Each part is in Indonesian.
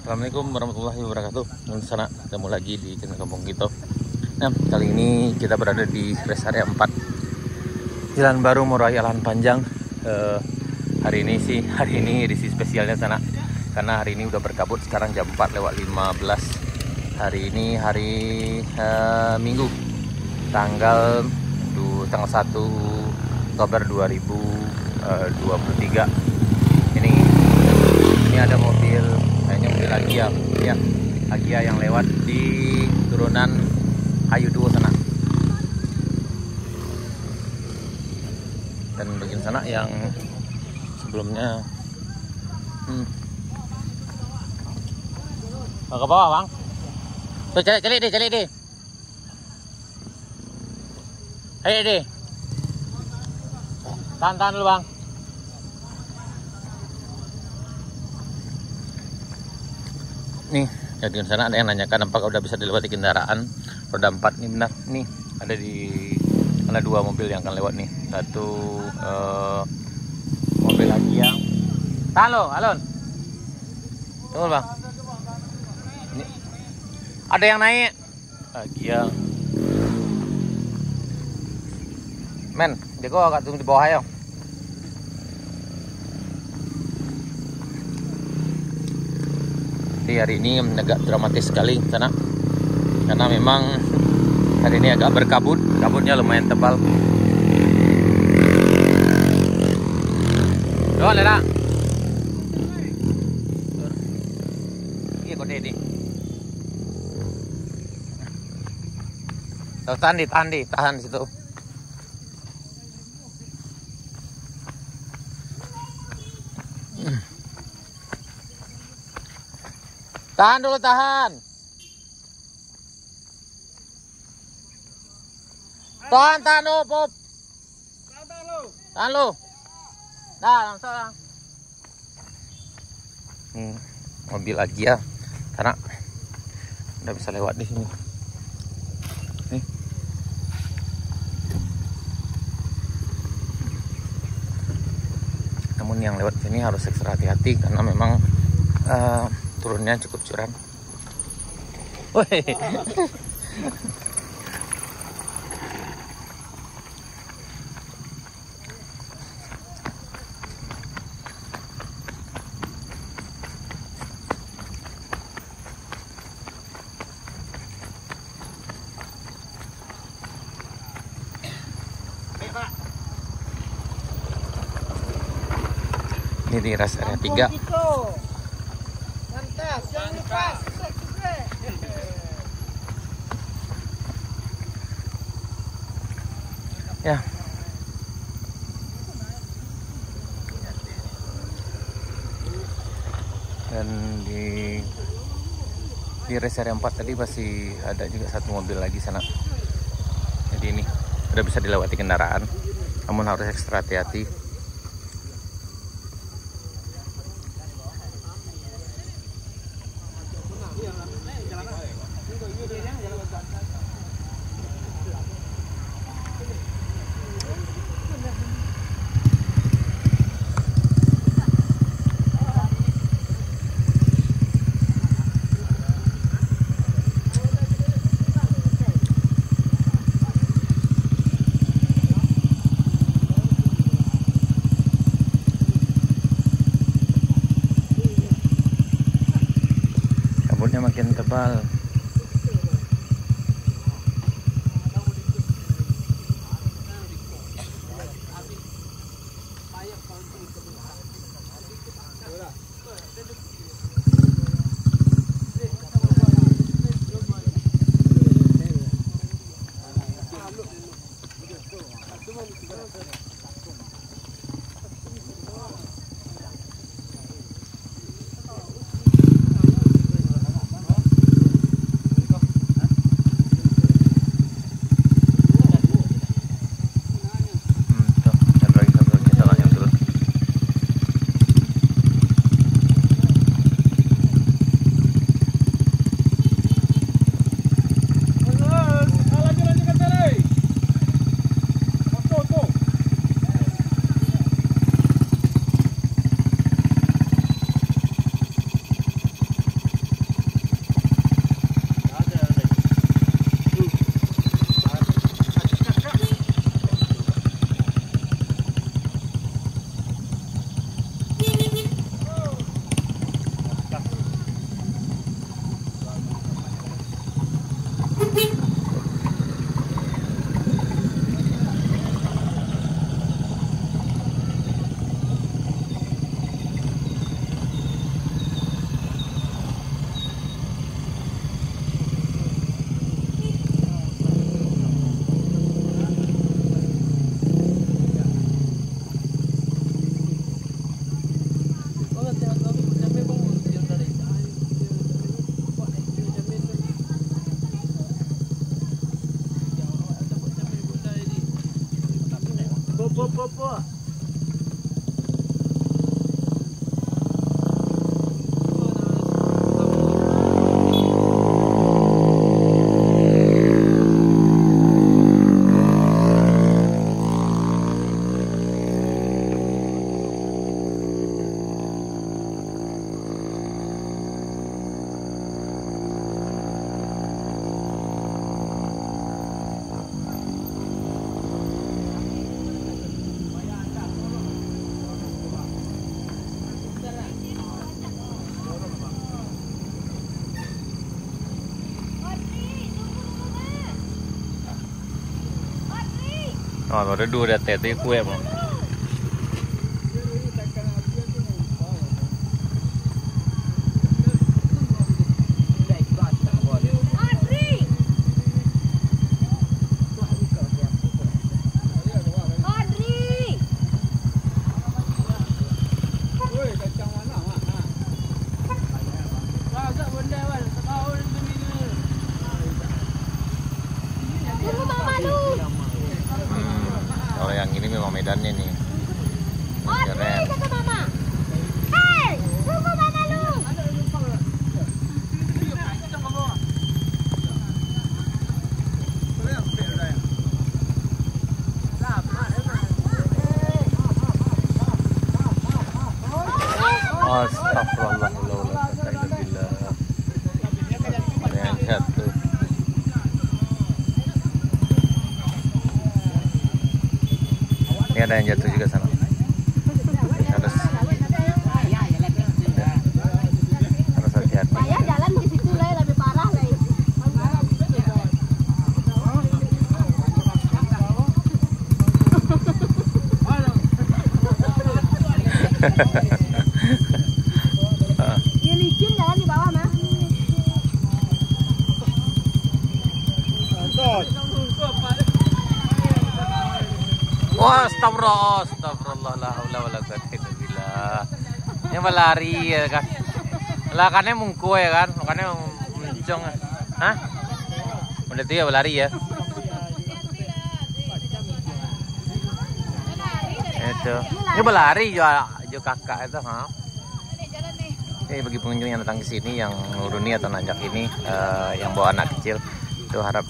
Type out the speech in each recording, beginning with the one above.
Assalamualaikum warahmatullahi wabarakatuh. Di sana ketemu lagi di channel Kampung Kita. Nah, kali ini kita berada di rest area 4 Jalan Baru Morowali Lahan Panjang. Hari ini edisi spesialnya sana, karena hari ini udah berkabut. Sekarang jam 4:15. Hari ini hari Minggu, tanggal 1 Oktober 2023. Ini ada mobil, kayaknya mobil Agia yang lewat di turunan Hayu Duo sana. Dan bagian sana yang sebelumnya ke bawah, Bang. Tuh, calik deh. Ayo deh. Tahan dulu, Bang. Nih, jadi di sana ada yang nanyakan apakah udah bisa dilewati kendaraan roda 4. Nih benar, nih ada 2 mobil yang akan lewat nih. Satu mobil lagi yang tahan lo, Alon. Tunggu, Bang. Ini ada yang naik. Agia. Men, dia kok agak tunggu di bawah ya. Jadi hari ini agak dramatis sekali sana, karena memang hari ini agak berkabut, kabutnya lumayan tebal. Doang lera. Iya kode ini. Tahan di situ. Tahan dulu, tahan dulu, Pop. Tahan lu. Dah, langsung. Mobil Agia karena udah bisa lewat di sini. Nih. Namun yang lewat sini harus ekstra hati-hati karena memang turunnya cukup curam. Woi. Ini di rest area 3. Ya. Dan di rest area 4 tadi masih ada juga 1 mobil lagi sana. Jadi ini udah bisa dilewati kendaraan, namun harus ekstra hati-hati. Kabutnya makin tebal. Oh, ada dua tete kue bang. Kalau yang ini memang medannya nih. Keren. Kata mama. Hei, tunggu mama lu. Astagfirullahaladzim. Yang jatuh. Ini ada yang jatuh juga sana. Harus hati-hati. Saya jalan di situ lah lebih parah lah. Dia licin jalan di bawah mah. Wah, astagfirullah, la haula wala quwata illa billah. Ini melari ya kan. Lah kannya mungku ya kan, makanya mencong. Hah? Udah itu ya berlari ya. Itu. Ini berlari jo kakak itu, ha. Bagi pengunjung yang datang ke sini yang nuruni atau nanjak ini yang bawa anak kecil itu harap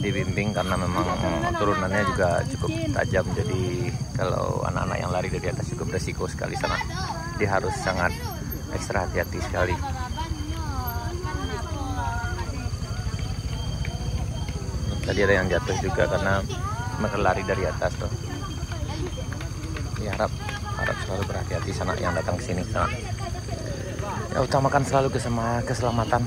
dibimbing karena memang turunannya juga cukup tajam, jadi kalau anak-anak yang lari dari atas cukup resiko sekali sana, dia harus sangat ekstra hati-hati sekali. Tadi ada yang jatuh juga karena mereka lari dari atas tuh. Ya, harap selalu berhati-hati sana yang datang ke sini sana. Ya, utamakan selalu keselamatan.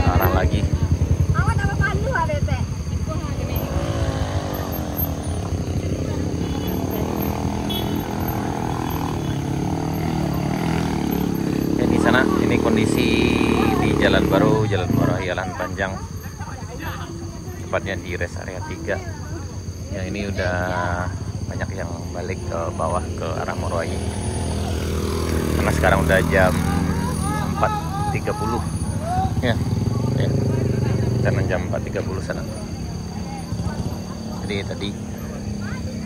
Parah lagi. Ini kondisi di Jalan Baru Jalan Panjang, tepatnya di rest area 3. Ya, ini udah banyak yang balik ke bawah ke arah Morowai karena sekarang udah jam 4.30 ya, karena jam 4.30 sana. Jadi tadi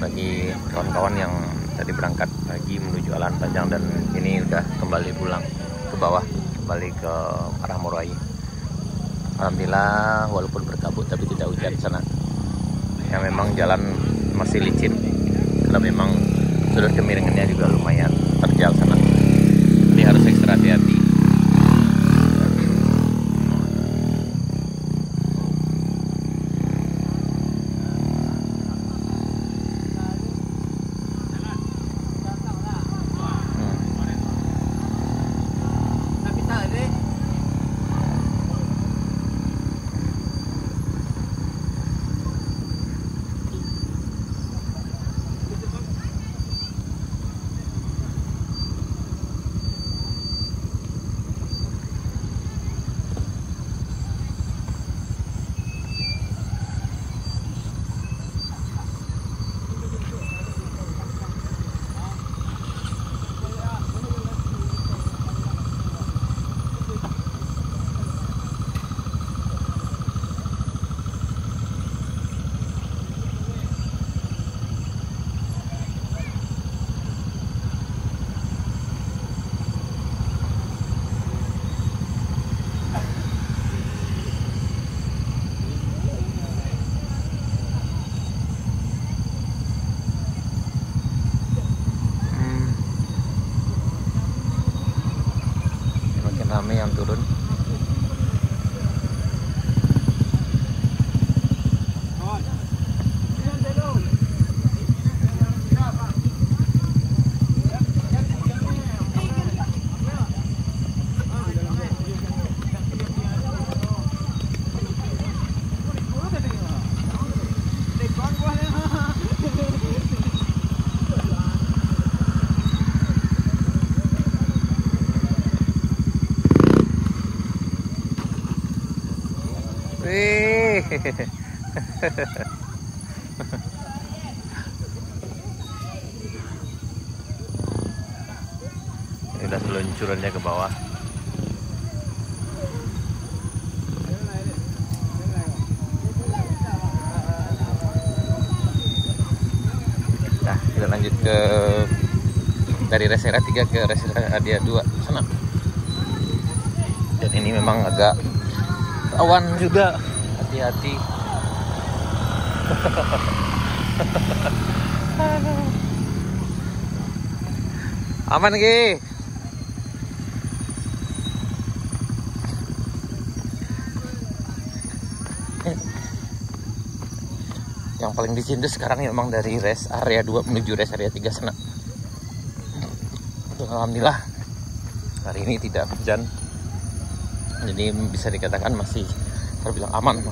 bagi kawan-kawan yang tadi berangkat pagi menuju Alan Panjang dan ini udah kembali pulang ke bawah, kembali ke arah Morowai. Alhamdulillah walaupun berkabut tapi tidak hujan sana. Ya, memang jalan masih licin karena memang sudut kemiringannya juga lumayan terjal sana. Jadi harus ekstra hati-hati. rame yang turun. Ini udah seluncurannya ke bawah. Nah, kita lanjut ke dari rest area 3 ke rest area 2 sana. Dan ini memang agak rawan juga, hati-hati. Aman lagi. Yang paling dicintai sekarang memang dari rest area 2 menuju rest area 3 sana. Alhamdulillah hari ini tidak hujan, jadi bisa dikatakan masih terbilang aman.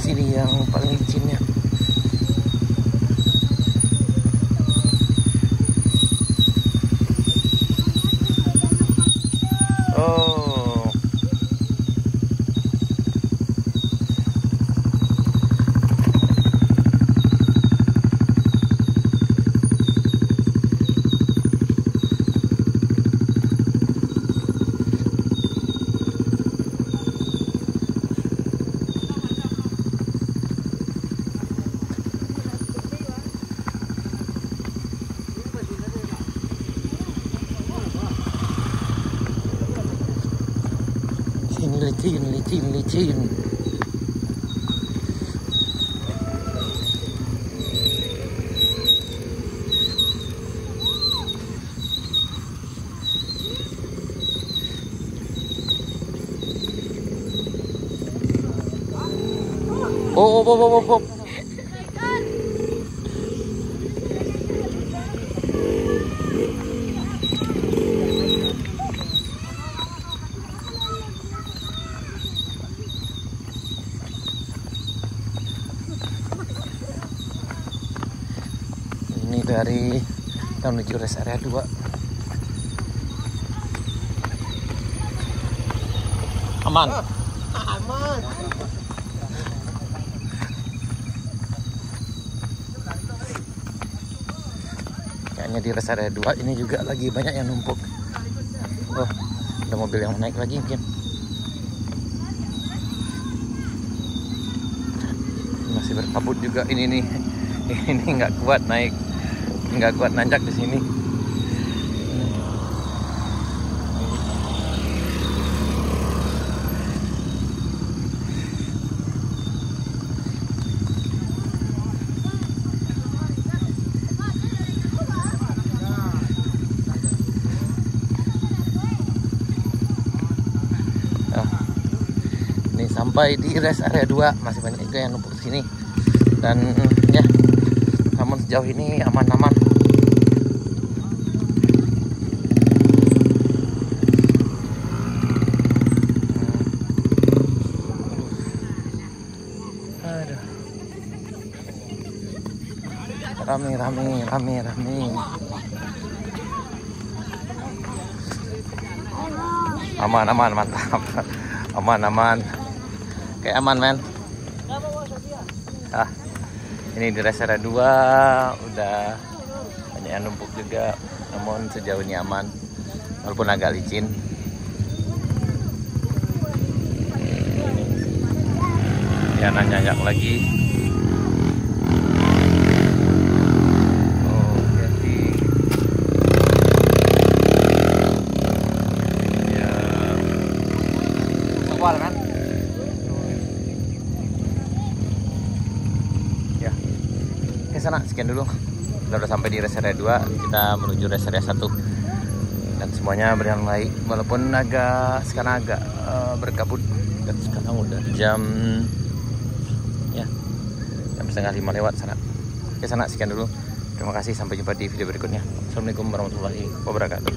Sini yang paling licinnya. Oh. Licin. Oh. Ini dari menuju rest area 2. Aman. Aman. Kayaknya di rest area 2 ini juga lagi banyak yang numpuk. Oh, ada mobil yang naik lagi mungkin. Masih berkabut juga ini nih. Ini nggak kuat naik, nggak kuat nanjak di sini. Ini sampai di rest area 2 masih banyak juga yang numpuk di sini. Dan ya, namun sejauh ini aman-aman. Aduh. Rame. Aman, mantap. Aman. Kayak aman, men. Ini di rest area 2 udah banyak yang numpuk juga, namun sejauh ini aman walaupun agak licin. ya nanyak lagi. Oh jadi ya awal kan ya. Oke sana sekian dulu, kita udah sampai di rest area 2, kita menuju rest area 1 dan semuanya berjalan baik walaupun sekarang agak berkabut. Dan sekarang udah jam 4:30 lewat sana. Oke sana sekian dulu, terima kasih, sampai jumpa di video berikutnya. Assalamualaikum warahmatullahi wabarakatuh.